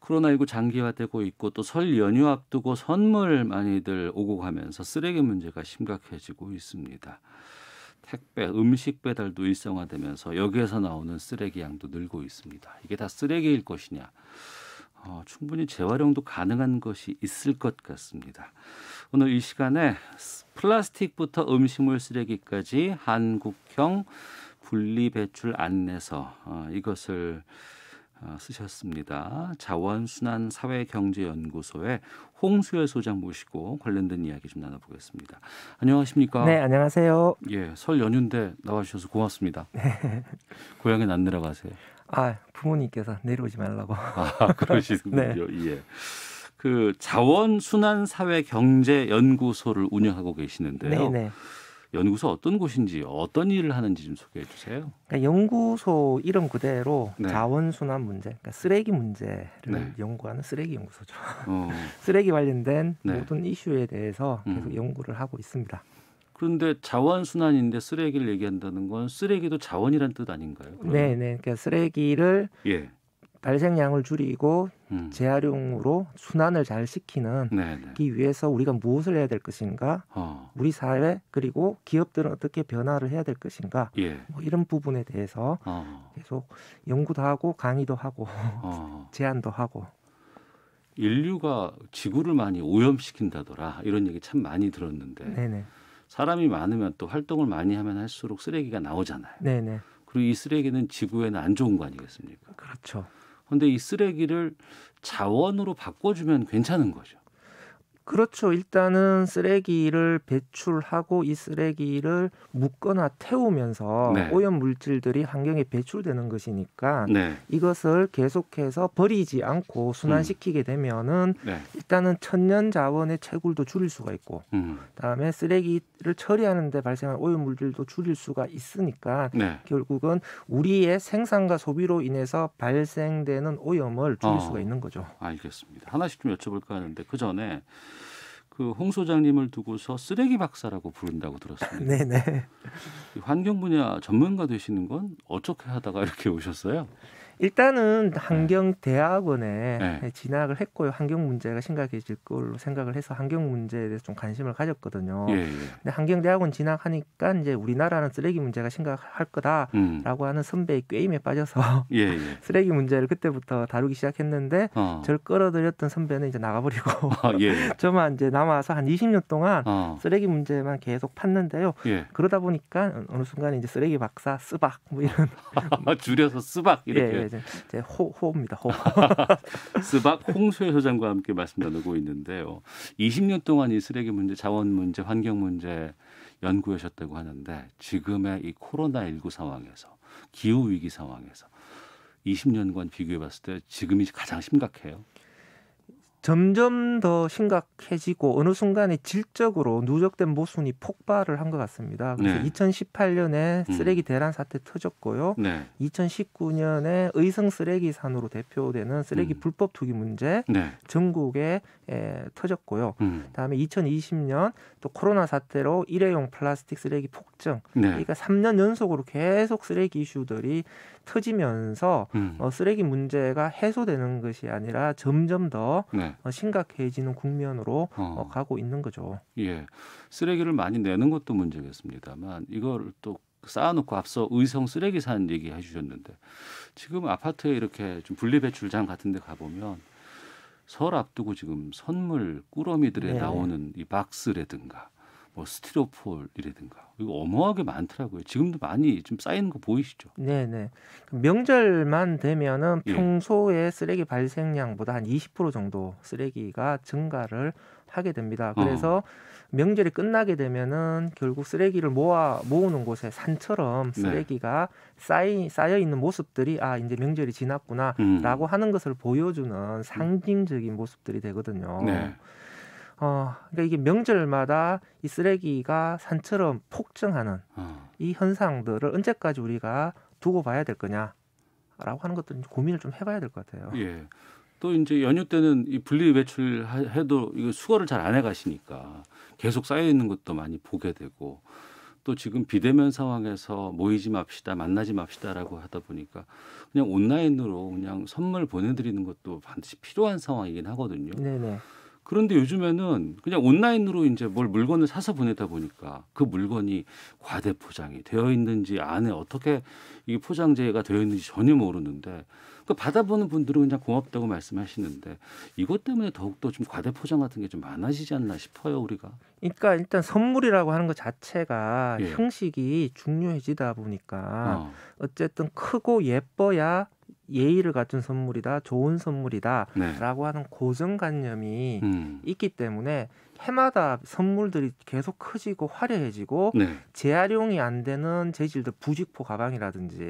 코로나19 장기화되고 있고 또 설 연휴 앞두고 선물 많이들 오고 가면서 쓰레기 문제가 심각해지고 있습니다. 택배, 음식 배달도 일상화되면서 여기에서 나오는 쓰레기 양도 늘고 있습니다. 이게 다 쓰레기일 것이냐? 충분히 재활용도 가능한 것이 있을 것 같습니다. 오늘 이 시간에 플라스틱부터 음식물 쓰레기까지 한국형 분리배출 안내서 이것을 쓰셨습니다. 자원순환사회경제연구소의 홍수열 소장 모시고 관련된 이야기 좀 나눠보겠습니다. 안녕하십니까? 네, 안녕하세요. 예, 설 연휴인데 나와주셔서 고맙습니다. 고향에 안 내려가세요? 부모님께서 내려오지 말라고. 그러시군요. 네. 예. 그 자원순환사회경제연구소를 운영하고 계시는데요. 네. 연구소 어떤 곳인지 어떤 일을 하는지 좀 소개해 주세요. 그러니까 연구소 이름 그대로 네. 자원순환 문제, 그러니까 쓰레기 문제를 네. 연구하는 쓰레기 연구소죠. 어, 쓰레기 관련된 네. 모든 이슈에 대해서 계속 연구를 하고 있습니다. 그런데 자원순환인데 쓰레기를 얘기한다는 건 쓰레기도 자원이란 뜻 아닌가요? 네. 그러니까 쓰레기를 예. 발생량을 줄이고 재활용으로 순환을 잘 시키기 위해서 우리가 무엇을 해야 될 것인가, 우리 사회 그리고 기업들은 어떻게 변화를 해야 될 것인가, 예. 뭐 이런 부분에 대해서 계속 연구도 하고 강의도 하고 제안도 하고. 인류가 지구를 많이 오염시킨다더라 이런 얘기 참 많이 들었는데 네네. 사람이 많으면 또 활동을 많이 하면 할수록 쓰레기가 나오잖아요. 네네. 그리고 이 쓰레기는 지구에는 안 좋은 거 아니겠습니까? 그렇죠. 그런데 이 쓰레기를 자원으로 바꿔주면 괜찮은 거죠. 그렇죠. 일단은 쓰레기를 배출하고 이 쓰레기를 묻거나 태우면서 오염 물질들이 환경에 배출되는 것이니까 이것을 계속해서 버리지 않고 순환시키게 되면은 일단은 천연 자원의 채굴도 줄일 수가 있고 그다음에 쓰레기를 처리하는 데 발생한 오염 물질도 줄일 수가 있으니까 결국은 우리의 생산과 소비로 인해서 발생되는 오염을 줄일 수가 있는 거죠. 알겠습니다. 하나씩 좀 여쭤볼까 하는데 그 전에 그 홍 소장님을 두고서 쓰레기 박사라고 부른다고 들었습니다. 네네. 환경 분야 전문가 되시는 건 어떻게 하다가 이렇게 오셨어요? 일단은 환경대학원에 진학을 했고요. 환경 문제가 심각해질 걸로 생각을 해서 환경 문제에 대해서 좀 관심을 가졌거든요. 근데 환경대학원 진학하니까 이제 우리나라는 쓰레기 문제가 심각할 거다라고 하는 선배의 꾀임에 빠져서 쓰레기 문제를 그때부터 다루기 시작했는데 저를 끌어들였던 선배는 이제 나가버리고 저만 이제 남아서 한 20년 동안 쓰레기 문제만 계속 팠는데요. 그러다 보니까 어느 순간 이제 쓰레기 박사, 쓰박 뭐 이런 줄여서 쓰박 이렇게. 이제 호입니다. 호. 스박 홍수열 소장과 함께 말씀 나누고 있는데요. 20년 동안 이 쓰레기 문제, 자원 문제, 환경 문제 연구하셨다고 하는데 지금의 이 코로나19 상황에서 기후 위기 상황에서 20년간 비교해 봤을 때 지금이 가장 심각해요. 점점 더 심각해지고 어느 순간에 질적으로 누적된 모순이 폭발을 한 것 같습니다. 그래서 2018년에 쓰레기 대란 사태 터졌고요. 2019년에 의성 쓰레기산으로 대표되는 쓰레기 불법 투기 문제 전국에 터졌고요. 그다음에 2020년 또 코로나 사태로 일회용 플라스틱 쓰레기 폭증. 그러니까 3년 연속으로 계속 쓰레기 이슈들이 터지면서 쓰레기 문제가 해소되는 것이 아니라 점점 더 심각해지는 국면으로 가고 있는 거죠. 예, 쓰레기를 많이 내는 것도 문제겠습니다만 이걸 또 쌓아놓고 앞서 의성 쓰레기산 얘기해 주셨는데 지금 아파트에 이렇게 좀 분리배출장 같은 데 가보면 설 앞두고 지금 선물 꾸러미들에 나오는 이 박스라든가 뭐 스티로폴이라든가 이거 어마어마하게 많더라고요. 지금도 많이 좀 쌓이는 거 보이시죠? 네네. 명절만 되면은 평소에 쓰레기 발생량보다 한 20% 정도 쓰레기가 증가를 하게 됩니다. 그래서 명절이 끝나게 되면은 결국 쓰레기를 모으는 곳에 산처럼 쓰레기가 쌓여 있는 모습들이 이제 명절이 지났구나라고 하는 것을 보여주는 상징적인 모습들이 되거든요. 그러니까 이게 명절마다 이 쓰레기가 산처럼 폭증하는 이 현상들을 언제까지 우리가 두고 봐야 될 거냐라고 하는 것들 고민을 좀 해봐야 될 것 같아요. 또 이제 연휴 때는 이 분리 배출해도 이거 수거를 잘 안 해가시니까 계속 쌓여 있는 것도 많이 보게 되고 또 지금 비대면 상황에서 모이지 맙시다, 만나지 맙시다라고 하다 보니까 그냥 온라인으로 그냥 선물 보내드리는 것도 반드시 필요한 상황이긴 하거든요. 네네. 그런데 요즘에는 그냥 온라인으로 이제 뭘 물건을 사서 보내다 보니까 그 물건이 과대 포장이 되어 있는지 안에 어떻게 이 포장재가 되어 있는지 전혀 모르는데 그 받아보는 분들은 그냥 고맙다고 말씀하시는데 이것 때문에 더욱더 좀 과대 포장 같은 게 좀 많아지지 않나 싶어요, 우리가. 그러니까 일단 선물이라고 하는 것 자체가 예. 형식이 중요해지다 보니까 어쨌든 크고 예뻐야 예의를 갖춘 선물이다, 좋은 선물이다라고 네. 하는 고정관념이 있기 때문에 해마다 선물들이 계속 커지고 화려해지고 네. 재활용이 안 되는 재질들 부직포 가방이라든지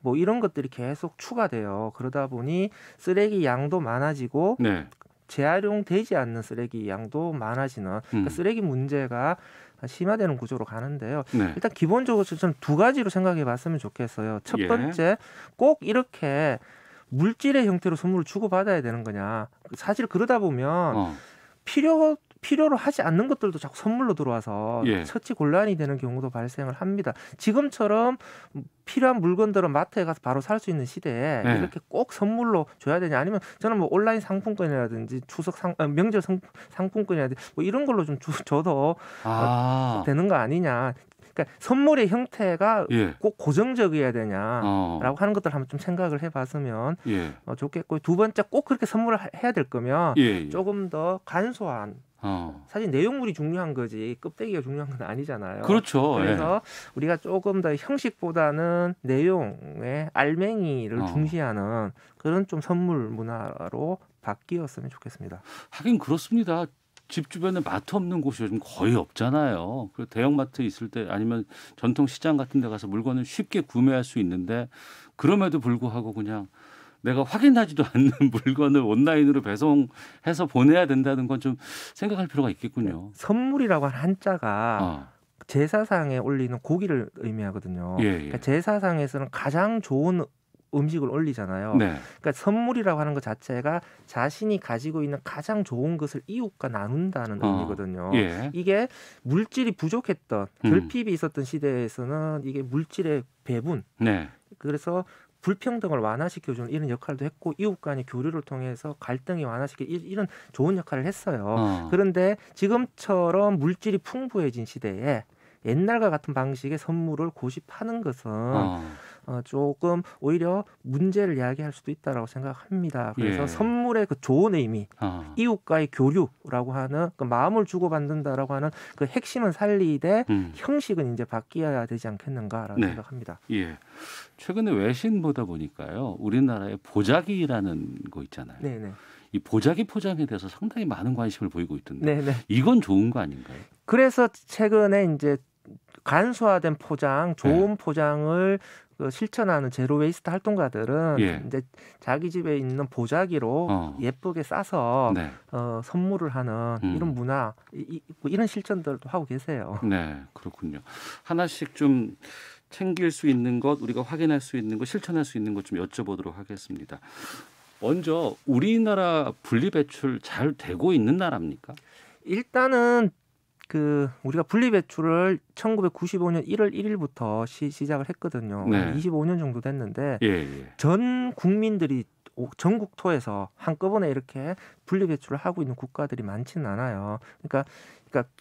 뭐 이런 것들이 계속 추가돼요. 그러다 보니 쓰레기 양도 많아지고 네. 재활용되지 않는 쓰레기 양도 많아지는 그러니까 쓰레기 문제가 심화되는 구조로 가는데요. 네. 일단 기본적으로 저는 두 가지로 생각해 봤으면 좋겠어요. 첫 예. 번째, 꼭 이렇게 물질의 형태로 선물을 주고받아야 되는 거냐. 사실 그러다 보면 필요로 하지 않는 것들도 자꾸 선물로 들어와서 예. 처치 곤란이 되는 경우도 발생을 합니다. 지금처럼 필요한 물건들은 마트에 가서 바로 살 수 있는 시대에 네. 이렇게 꼭 선물로 줘야 되냐 아니면 저는 뭐 온라인 상품권이라든지 명절 상품권이라든지 뭐 이런 걸로 좀 줘도 되는 거 아니냐. 그러니까 선물의 형태가 예. 꼭 고정적이어야 되냐라고 하는 것들 한번 좀 생각을 해봤으면 예. 좋겠고 두 번째 꼭 그렇게 선물을 해야 될 거면 예. 조금 더 간소한 사실 내용물이 중요한 거지 껍데기가 중요한 건 아니잖아요. 그렇죠. 그래서 우리가 조금 더 형식보다는 내용의 알맹이를 중시하는 그런 좀 선물 문화로 바뀌었으면 좋겠습니다. 하긴 그렇습니다. 집 주변에 마트 없는 곳이 요즘 거의 없잖아요. 그 대형마트 있을 때 아니면 전통시장 같은 데 가서 물건을 쉽게 구매할 수 있는데 그럼에도 불구하고 그냥 내가 확인하지도 않는 물건을 온라인으로 배송해서 보내야 된다는 건 좀 생각할 필요가 있겠군요. 선물이라고 하는 한자가 제사상에 올리는 고기를 의미하거든요. 그러니까 제사상에서는 가장 좋은 음식을 올리잖아요. 네. 그러니까 선물이라고 하는 것 자체가 자신이 가지고 있는 가장 좋은 것을 이웃과 나눈다는 의미거든요. 이게 물질이 부족했던 결핍이 있었던 시대에서는 이게 물질의 배분. 그래서 불평등을 완화시켜주는 이런 역할도 했고 이웃 간의 교류를 통해서 갈등이 완화시키는 이런 좋은 역할을 했어요. 그런데 지금처럼 물질이 풍부해진 시대에 옛날과 같은 방식의 선물을 고집하는 것은 조금 오히려 문제를 야기할 수도 있다라고 생각합니다. 그래서 선물의 그 좋은 의미, 이웃과의 교류라고 하는 그 마음을 주고받는다라고 하는 그 핵심은 살리되 형식은 이제 바뀌어야 되지 않겠는가라고 생각합니다. 예. 최근에 외신 보다 보니까요, 우리나라의 보자기라는 거 있잖아요. 네네. 이 보자기 포장에 대해서 상당히 많은 관심을 보이고 있던데, 네네. 이건 좋은 거 아닌가요? 그래서 최근에 이제 간소화된 포장, 좋은 포장을 실천하는 제로 웨이스트 활동가들은 이제 자기 집에 있는 보자기로 예쁘게 싸서 선물을 하는 이런 문화, 이런 실천들도 하고 계세요. 네, 그렇군요. 하나씩 좀 챙길 수 있는 것, 우리가 확인할 수 있는 것, 실천할 수 있는 것 좀 여쭤보도록 하겠습니다. 먼저 우리나라 분리배출 잘 되고 있는 나라입니까? 일단은 우리가 분리배출을 1995년 1월 1일부터 시작을 했거든요. 25년 정도 됐는데 전 국민들이 전국 토에서 한꺼번에 이렇게 분리배출을 하고 있는 국가들이 많지는 않아요. 그러니까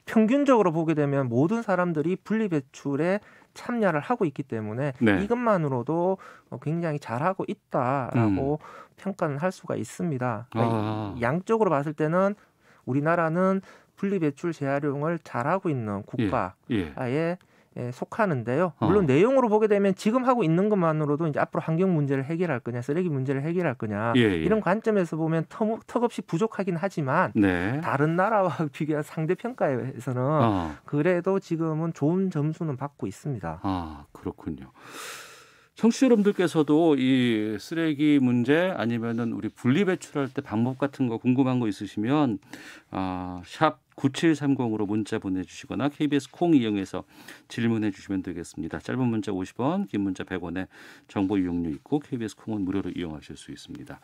평균적으로 보게 되면 모든 사람들이 분리배출에 참여를 하고 있기 때문에 이것만으로도 굉장히 잘하고 있다라고 평가는 할 수가 있습니다. 그러니까 양적으로 봤을 때는 우리나라는 분리배출 재활용을 잘하고 있는 국가에 속하는데요. 물론 내용으로 보게 되면 지금 하고 있는 것만으로도 이제 앞으로 환경 문제를 해결할 거냐, 쓰레기 문제를 해결할 거냐 이런 관점에서 보면 턱없이 부족하긴 하지만 다른 나라와 비교한 상대 평가에서는 그래도 지금은 좋은 점수는 받고 있습니다. 그렇군요. 청취자 여러분들께서도 이 쓰레기 문제 아니면은 우리 분리배출할 때 방법 같은 거 궁금한 거 있으시면 샵 9730으로 문자 보내주시거나 KBS 콩 이용해서 질문해 주시면 되겠습니다. 짧은 문자 50원, 긴 문자 100원에 정보 이용료 있고 KBS 콩은 무료로 이용하실 수 있습니다.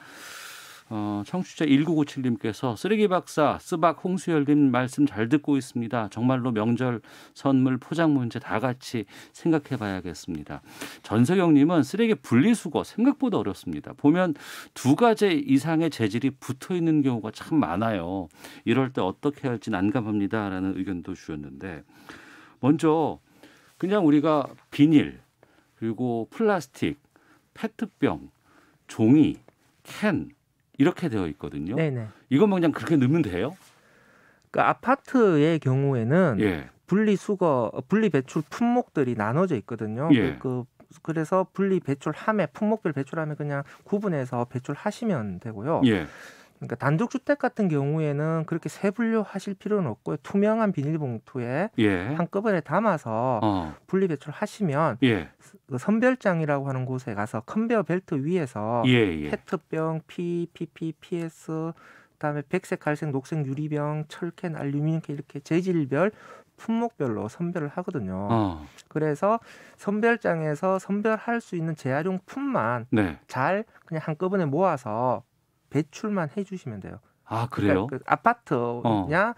청취자 1997님께서 쓰레기 박사 스박 홍수열님 말씀 잘 듣고 있습니다. 정말로 명절 선물 포장 문제 다 같이 생각해 봐야겠습니다. 전석영님은 쓰레기 분리수거 생각보다 어렵습니다. 보면 2가지 이상의 재질이 붙어 있는 경우가 참 많아요. 이럴 때 어떻게 할지 난감합니다라는 의견도 주셨는데 먼저 그냥 우리가 비닐 그리고 플라스틱, 페트병, 종이, 캔 이렇게 되어 있거든요. 네네. 이것만 그냥 그렇게 넣으면 돼요? 그 아파트의 경우에는 예. 분리 배출 품목들이 나눠져 있거든요. 예. 그래서 분리 배출함에 품목별 배출함에 그냥 구분해서 배출하시면 되고요. 예. 그러니까 단독주택 같은 경우에는 그렇게 세분류하실 필요는 없고요. 투명한 비닐봉투에 예. 한꺼번에 담아서 분리 배출하시면 예. 그 선별장이라고 하는 곳에 가서 컨베어 벨트 위에서 예. 페트병, PP, PS, 그다음에 백색, 갈색, 녹색 유리병, 철캔, 알루미늄캔 이렇게 재질별 품목별로 선별을 하거든요. 그래서 선별장에서 선별할 수 있는 재활용품만 네. 잘 그냥 한꺼번에 모아서 배출만 해주시면 돼요. 아 그래요? 그러니까 그 아파트냐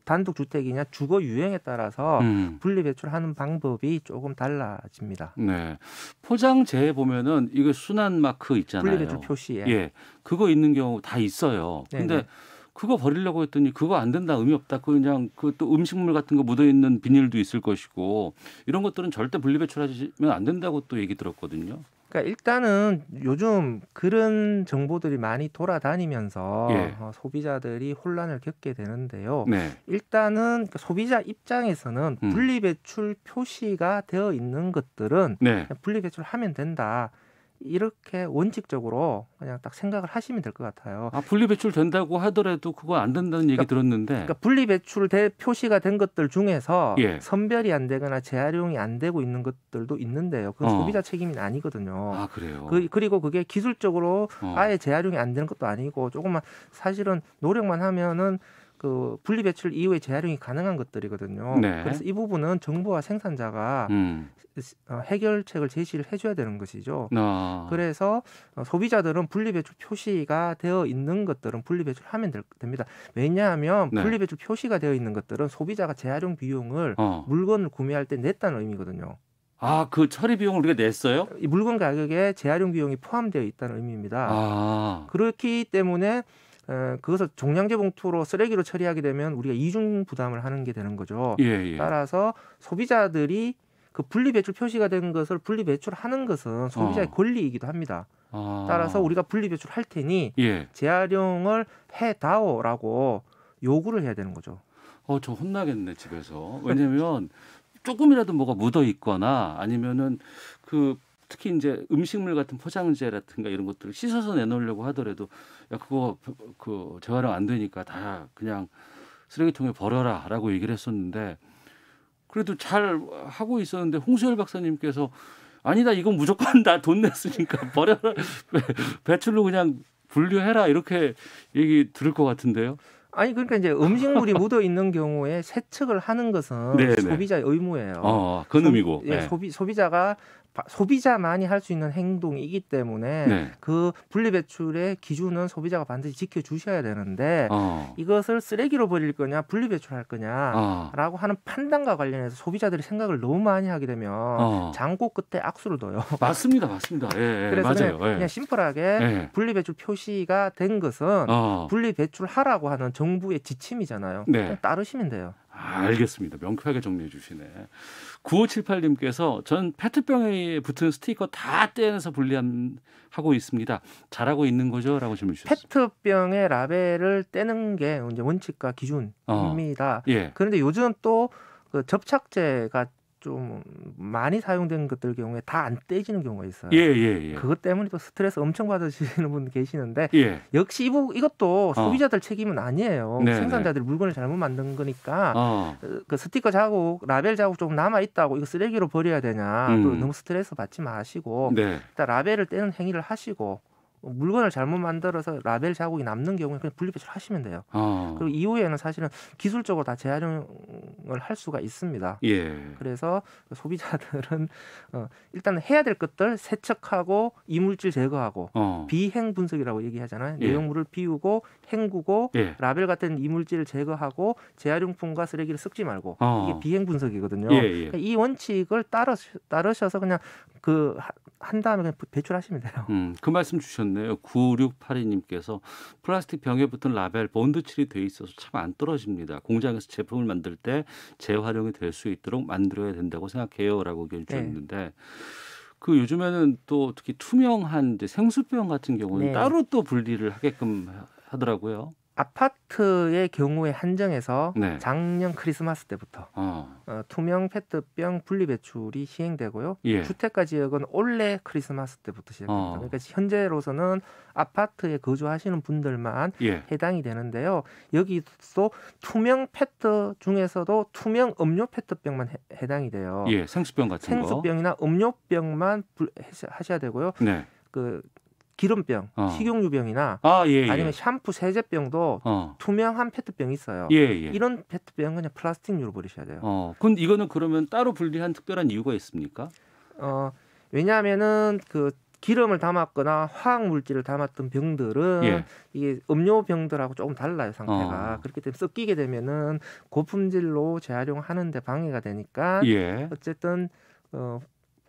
단독주택이냐 주거 유형에 따라서 분리 배출하는 방법이 조금 달라집니다. 네. 포장재에 보면은 이거 순환 마크 있잖아요. 분리 배출 표시에. 예. 그거 있는 경우 다 있어요. 근데 네네. 그거 버리려고 했더니 그거 안 된다 의미 없다. 그냥 그 또 음식물 같은 거 묻어 있는 비닐도 있을 것이고 이런 것들은 절대 분리 배출하시면 안 된다고 또 얘기 들었거든요. 그러니까 일단은 요즘 그런 정보들이 많이 돌아다니면서 예. 소비자들이 혼란을 겪게 되는데요. 네. 일단은 소비자 입장에서는 분리배출 표시가 되어 있는 것들은 네. 그냥 분리배출하면 된다. 이렇게 원칙적으로 그냥 딱 생각을 하시면 될 것 같아요. 아, 분리 배출 된다고 하더라도 그거 안 된다는 얘기 들었는데. 그러니까 분리 배출 표시가 된 것들 중에서 예. 선별이 안 되거나 재활용이 안 되고 있는 것들도 있는데요. 그건 소비자 책임이 아니거든요. 아, 그래요. 그리고 그게 기술적으로 아예 재활용이 안 되는 것도 아니고 조금만 사실은 노력만 하면은 그 분리 배출 이후에 재활용이 가능한 것들이거든요. 네. 그래서 이 부분은 정부와 생산자가 해결책을 제시를 해줘야 되는 것이죠. 그래서 소비자들은 분리배출 표시가 되어 있는 것들은 분리배출하면 됩니다. 왜냐하면 네. 분리배출 표시가 되어 있는 것들은 소비자가 재활용 비용을 물건을 구매할 때 냈다는 의미거든요. 아, 그 처리 비용을 우리가 냈어요? 이 물건 가격에 재활용 비용이 포함되어 있다는 의미입니다. 그렇기 때문에 그것을 종량제 봉투로 쓰레기로 처리하게 되면 우리가 이중 부담을 하는 게 되는 거죠. 예. 따라서 소비자들이 그 분리 배출 표시가 된 것을 분리 배출하는 것은 소비자의 권리이기도 합니다. 따라서 우리가 분리 배출할 테니 재활용을 해다오라고 요구를 해야 되는 거죠. 저 혼나겠네 집에서. 왜냐하면 조금이라도 뭐가 묻어 있거나 아니면은 특히 이제 음식물 같은 포장재라든가 이런 것들을 씻어서 내놓으려고 하더라도 야 그거 재활용 안 되니까 다 그냥 쓰레기통에 버려라라고 얘기를 했었는데 그래도 잘 하고 있었는데 홍수열 박사님께서 아니다 이건 무조건 나 돈 냈으니까 버려라 배출로 그냥 분류해라 이렇게 얘기 들을 것 같은데요. 아니 그러니까 이제 음식물이 묻어 있는 경우에 세척을 하는 것은 소비자의 의무예요. 그건 의미고. 소비자가 소비자만이 할 수 있는 행동이기 때문에 그 분리배출의 기준은 소비자가 반드시 지켜주셔야 되는데 이것을 쓰레기로 버릴 거냐 분리배출할 거냐라고 하는 판단과 관련해서 소비자들이 생각을 너무 많이 하게 되면 장고 끝에 악수를 둬요. 맞습니다. 그래서 맞아요. 그냥 심플하게 분리배출 표시가 된 것은 분리배출하라고 하는 정부의 지침이잖아요. 따르시면 돼요. 알겠습니다. 명쾌하게 정리해 주시네. 9578님께서 전 페트병에 붙은 스티커 다 떼내서 분리하고 있습니다. 잘하고 있는 거죠? 라고 질문 주셨습니다. 페트병의 라벨을 떼는 게 이제 원칙과 기준입니다. 그런데 요즘 또 그 접착제가 좀 많이 사용된 것들 경우에 다 안 떼지는 경우가 있어요. 그것 때문에 또 스트레스 엄청 받으시는 분 계시는데 역시 이것도 소비자들 책임은 아니에요. 생산자들이 물건을 잘못 만든 거니까 그 스티커 자국, 라벨 자국 좀 남아 있다고 이거 쓰레기로 버려야 되냐 또 너무 스트레스 받지 마시고 일단 라벨을 떼는 행위를 하시고 물건을 잘못 만들어서 라벨 자국이 남는 경우에 그냥 분리배출 하시면 돼요. 그리고 이후에는 사실은 기술적으로 다 재활용을 할 수가 있습니다. 예. 그래서 소비자들은 일단 해야 될 것들 세척하고 이물질 제거하고 비행 분석이라고 얘기하잖아요. 예. 내용물을 비우고 헹구고 예. 라벨 같은 이물질을 제거하고 재활용품과 쓰레기를 섞지 말고 이게 비행 분석이거든요. 그러니까 이 원칙을 따르셔서 그냥 한 다음에 그냥 배출하시면 돼요. 그 말씀 주셨네요. 9682님께서 플라스틱 병에 붙은 라벨 본드칠이 돼 있어서 참 안 떨어집니다. 공장에서 제품을 만들 때 재활용이 될 수 있도록 만들어야 된다고 생각해요라고 의견 주셨는데 네. 그 요즘에는 또 특히 투명한 이제 생수병 같은 경우는 네. 따로 또 분리를 하게끔 하더라고요. 아파트의 경우에 한정해서 네. 작년 크리스마스 때부터 투명 페트병 분리배출이 시행되고요. 예. 주택가 지역은 올해 크리스마스 때부터 시작됩니다. 그러니까 현재로서는 아파트에 거주하시는 분들만 예. 해당이 되는데요. 여기서 투명 페트 중에서도 투명 음료 페트병만 해당이 돼요. 예, 생수병 같은 생수병이나 음료병만 하셔야 되고요. 네. 기름병, 식용유병이나 예. 아니면 샴푸, 세제병도 투명한 페트병이 있어요. 예. 이런 페트병은 그냥 플라스틱류로 버리셔야 돼요. 근데 이거는 그러면 따로 분리한 특별한 이유가 있습니까? 왜냐하면은 기름을 담았거나 화학 물질을 담았던 병들은 예. 이게 음료 병들하고 조금 달라요, 상태가. 그렇기 때문에 섞이게 되면은 고품질로 재활용하는데 방해가 되니까 예. 어쨌든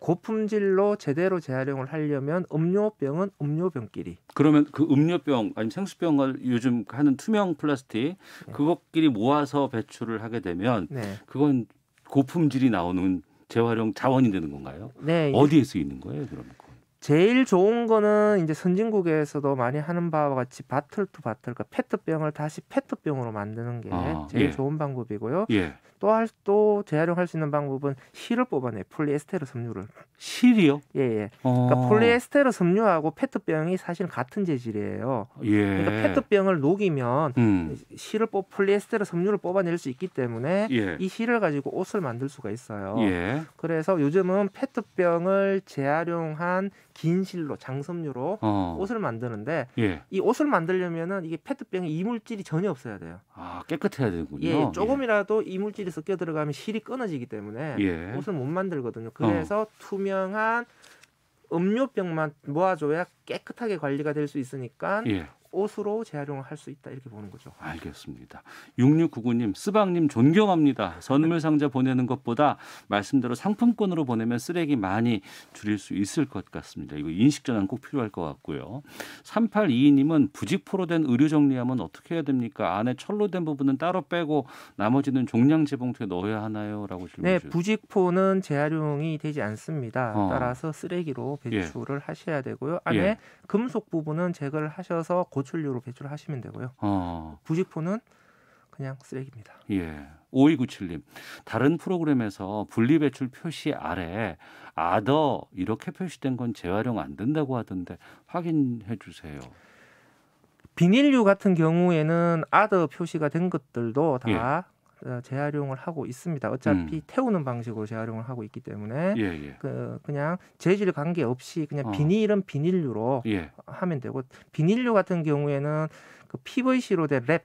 고품질로 제대로 재활용을 하려면 음료병은 음료병끼리. 그러면 그 음료병 아니면 생수병을 요즘 하는 투명 플라스틱 네. 그것끼리 모아서 배출을 하게 되면 네. 그건 고품질이 나오는 재활용 자원이 되는 건가요? 네. 어디에 쓰이는 거예요, 그러면? 제일 좋은 거는 이제 선진국에서도 많이 하는 바와 같이 바틀 투 바틀, 그러니까 페트병을 다시 페트병으로 만드는 게 제일 예. 좋은 방법이고요. 예. 또 재활용할 수 있는 방법은 실을 뽑아내요. 폴리에스테르 섬유를. 실이요? 예. 그러니까 폴리에스테르 섬유하고 페트병이 사실 같은 재질이에요. 예. 그러니까 페트병을 녹이면 폴리에스테르 섬유를 뽑아낼 수 있기 때문에 예. 이 실을 가지고 옷을 만들 수가 있어요. 예. 그래서 요즘은 페트병을 재활용한 긴 실로 장섬유로 옷을 만드는데 예. 이 옷을 만들려면은 이게 페트병에 이물질이 전혀 없어야 돼요. 깨끗해야 되는군요. 예, 조금이라도 이물질이 섞여 들어가면 실이 끊어지기 때문에 예. 옷을 못 만들거든요. 그래서 투명한 음료병만 모아줘야 깨끗하게 관리가 될 수 있으니까 예. 옷으로 재활용을 할 수 있다 이렇게 보는 거죠. 알겠습니다. 6699님, 스방님 존경합니다. 선물 상자 보내는 것보다 말씀대로 상품권으로 보내면 쓰레기 많이 줄일 수 있을 것 같습니다. 이거 인식 전환 꼭 필요할 것 같고요. 3822님은 부직포로 된 의류 정리하면 어떻게 해야 됩니까? 안에 철로 된 부분은 따로 빼고 나머지는 종량 재봉투에 넣어야 하나요? 라고 질문 주셨습니다. 네, 부직포는 재활용이 되지 않습니다. 따라서 쓰레기로 배출을 예. 하셔야 되고요. 안에 예. 금속 부분은 제거를 하셔서 고출류로 배출을 하시면 되고요. 부직포는 그냥 쓰레기입니다. 예. 5297님. 다른 프로그램에서 분리배출 표시 아래 아더 이렇게 표시된 건 재활용 안 된다고 하던데 확인해 주세요. 비닐류 같은 경우에는 아더 표시가 된 것들도 다 재활용을 하고 있습니다. 어차피 태우는 방식으로 재활용을 하고 있기 때문에 그냥 재질 관계 없이 그냥 비닐은 비닐류로 하면 되고 비닐류 같은 경우에는 PVC로 된 랩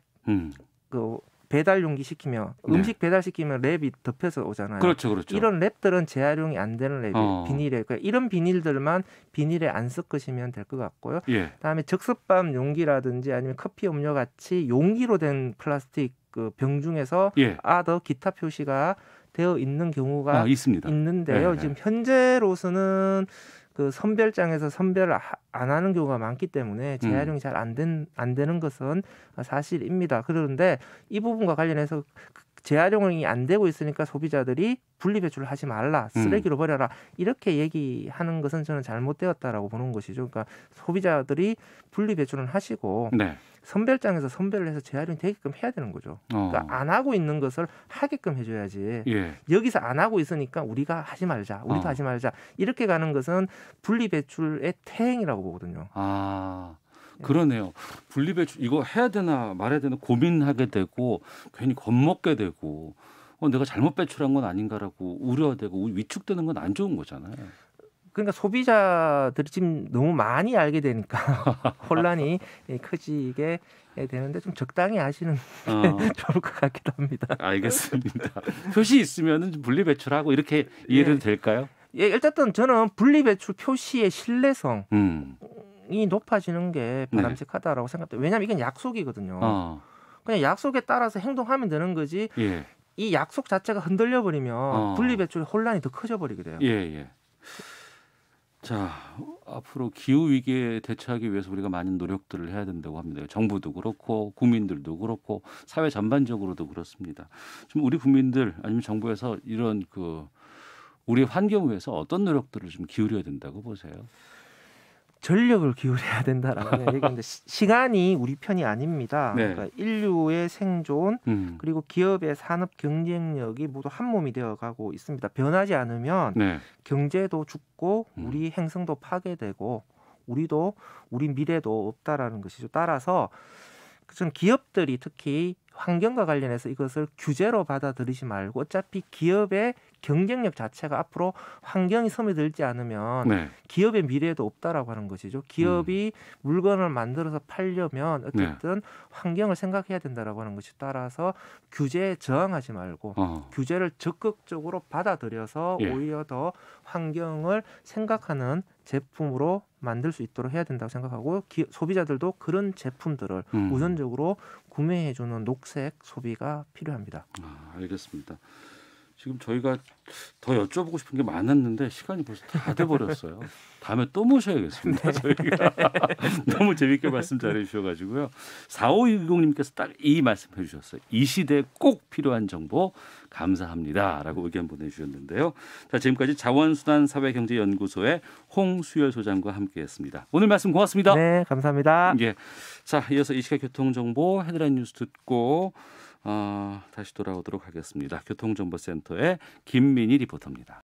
배달 용기 시키면 음식 배달 시키면 랩이 덮여서 오잖아요. 그렇죠. 이런 랩들은 재활용이 안 되는 랩이에요. 비닐에. 그러니까 이런 비닐들만 비닐에 안 섞으시면 될 것 같고요. 그다음에 즉석밥 용기라든지 아니면 커피 음료 같이 용기로 된 플라스틱 병 중에서 아더 기타 표시가 되어 있는 경우가 있는데요. 지금 현재로서는 선별장에서 선별을 안 하는 경우가 많기 때문에 재활용이 잘 안 되는 것은 사실입니다. 그런데 이 부분과 관련해서 재활용이 안 되고 있으니까 소비자들이 분리배출을 하지 말라, 쓰레기로 버려라 이렇게 얘기하는 것은 저는 잘못되었다라고 보는 것이죠. 그러니까 소비자들이 분리배출은 하시고 선별장에서 선별을 해서 재활용이 되게끔 해야 되는 거죠. 그러니까 안 하고 있는 것을 하게끔 해줘야지. 여기서 안 하고 있으니까 우리가 하지 말자, 우리도 하지 말자 이렇게 가는 것은 분리배출의 퇴행이라고 보거든요. 그러네요. 분리배출 이거 해야 되나 말아야 되나 고민하게 되고 괜히 겁먹게 되고 내가 잘못 배출한 건 아닌가라고 우려되고 위축되는 건 안 좋은 거잖아요. 그러니까 소비자들이 지금 너무 많이 알게 되니까 혼란이 커지게 되는데 좀 적당히 하시는 게 좋을 것 같기도 합니다. 알겠습니다. 표시 있으면 분리 배출하고 이렇게 이해해도 될까요? 예, 일단 저는 분리 배출 표시의 신뢰성이 높아지는 게 바람직하다라고 생각해요. 왜냐하면 이건 약속이거든요. 그냥 약속에 따라서 행동하면 되는 거지. 예. 이 약속 자체가 흔들려 버리면 분리 배출의 혼란이 더 커져 버리게 돼요. 예. 자, 앞으로 기후 위기에 대처하기 위해서 우리가 많은 노력들을 해야 된다고 합니다. 정부도 그렇고 국민들도 그렇고 사회 전반적으로도 그렇습니다. 좀 우리 국민들 아니면 정부에서 이런 우리 환경을 위해서 어떤 노력들을 좀 기울여야 된다고 보세요? 전력을 기울여야 된다라는 얘기인데 시간이 우리 편이 아닙니다. 네. 그러니까 인류의 생존 그리고 기업의 산업 경쟁력이 모두 한 몸이 되어가고 있습니다. 변하지 않으면 경제도 죽고 우리 행성도 파괴되고 우리 미래도 없다라는 것이죠. 따라서 전 기업들이 특히 환경과 관련해서 이것을 규제로 받아들이지 말고 어차피 기업의 경쟁력 자체가 앞으로 환경이 스며들지 않으면 기업의 미래도 없다라고 하는 것이죠. 기업이 물건을 만들어서 팔려면 어쨌든 환경을 생각해야 된다라고 하는 것이 따라서 규제에 저항하지 말고 규제를 적극적으로 받아들여서 오히려 더 환경을 생각하는 제품으로 만들 수 있도록 해야 된다고 생각하고 소비자들도 그런 제품들을 우선적으로 구매해주는 녹색 소비가 필요합니다. 알겠습니다. 지금 저희가 더 여쭤보고 싶은 게 많았는데 시간이 벌써 다 돼버렸어요. 다음에 또 모셔야겠습니다. 저희가 너무 재밌게 말씀 잘해주셔가지고요. 4520님께서 딱 이 말씀해 주셨어요. 이 시대에 꼭 필요한 정보 감사합니다라고 의견 보내주셨는데요. 자, 지금까지 자원순환사회경제연구소의 홍수열 소장과 함께했습니다. 오늘 말씀 고맙습니다. 네, 감사합니다. 예. 자, 이어서 이 시각 교통정보 헤드라인 뉴스 듣고 다시 돌아오도록 하겠습니다. 교통정보센터의 김민희 리포터입니다.